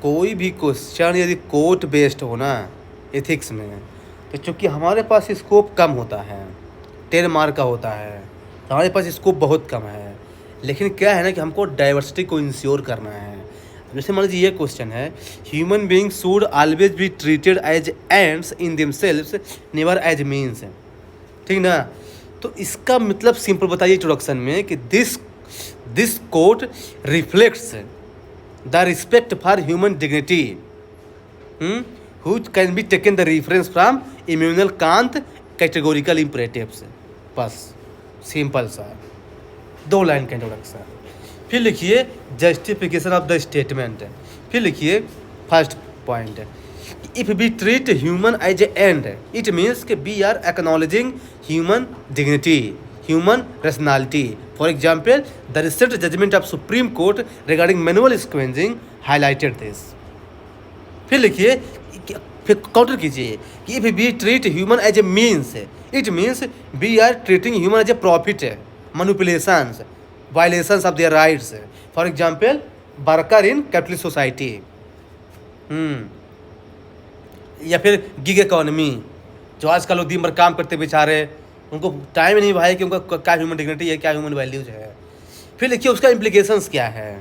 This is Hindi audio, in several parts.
कोई भी क्वेश्चन यदि कोट बेस्ड हो ना एथिक्स में, तो चूँकि हमारे पास स्कोप कम होता है, 10 मार्क का होता है, तो हमारे पास स्कोप बहुत कम है। लेकिन क्या है ना कि हमको डाइवर्सिटी को इंश्योर करना है। जैसे मान लीजिए ये क्वेश्चन है, human being should always be treated as ends in themselves never as means, ठीक ना। तो इसका मतलब सिंपल बताइए इंट्रोडक्शन में कि this quote reflects the respect for human dignity which can be taken the reference from Immanuel Kant categorical imperatives. बस सिंपल सा 2 लाइन का इंट्रोडक्शन। फिर लिखिए जस्टिफिकेशन ऑफ द स्टेटमेंट। फिर लिखिए first point, if we treat human as a and it means कि we are acknowledging human dignity, human rationality. For example the recent judgment of supreme court regarding manual scavenging highlighted this. फिर लिखिए, फिर काउंटर कीजिए कि if we treat human as a means it means we are treating human as a profit, manipulations, violations of their rights. For example worker in capitalist society, या फिर गिग इकोनॉमी, जो आजकल लोग दिन भर काम करते बेचारे, उनको टाइम नहीं भाई कि उनका क्या ह्यूमन डिग्निटी है, क्या ह्यूमन वैल्यूज है। फिर लिखिए उसका इम्प्लीकेशंस क्या है।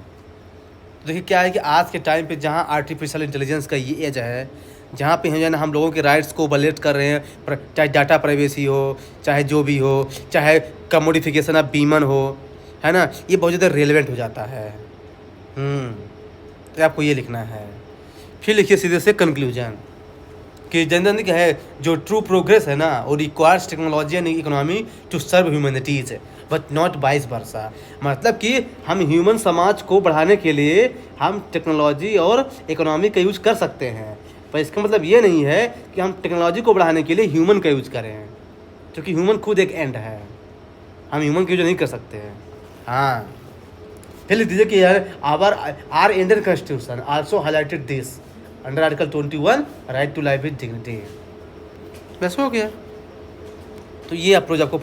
देखिए क्या है कि आज के टाइम पे जहाँ आर्टिफिशियल इंटेलिजेंस का ये एज है, जहाँ पे है ना हम लोगों के राइट्स को वलेट कर रहे हैं, चाहे डाटा प्राइवेसी हो, चाहे जो भी हो, चाहे कमोडिफिकेशन ऑफ बीमन हो, है ना, ये बहुत ज़्यादा रेलेवेंट हो जाता है। तो आपको ये लिखना है। फिर लिखिए सीधे से कंक्लूजन कि जनरल क्या है, जो ट्रू प्रोग्रेस है ना वो requires technology and economy to serve humanities but not vice versa. मतलब कि हम ह्यूमन समाज को बढ़ाने के लिए हम टेक्नोलॉजी और इकोनॉमी का यूज़ कर सकते हैं, पर इसका मतलब ये नहीं है कि हम टेक्नोलॉजी को बढ़ाने के लिए ह्यूमन का यूज़ करें, क्योंकि ह्यूमन खुद एक एंड है, हम ह्यूमन का यूज नहीं कर सकते हैं। हाँ, फिर लिख दीजिए कि यार our Indian constitution also highlighted this under article 21 right to life with dignity. बस हो गया। तो ये अप्रोच आपको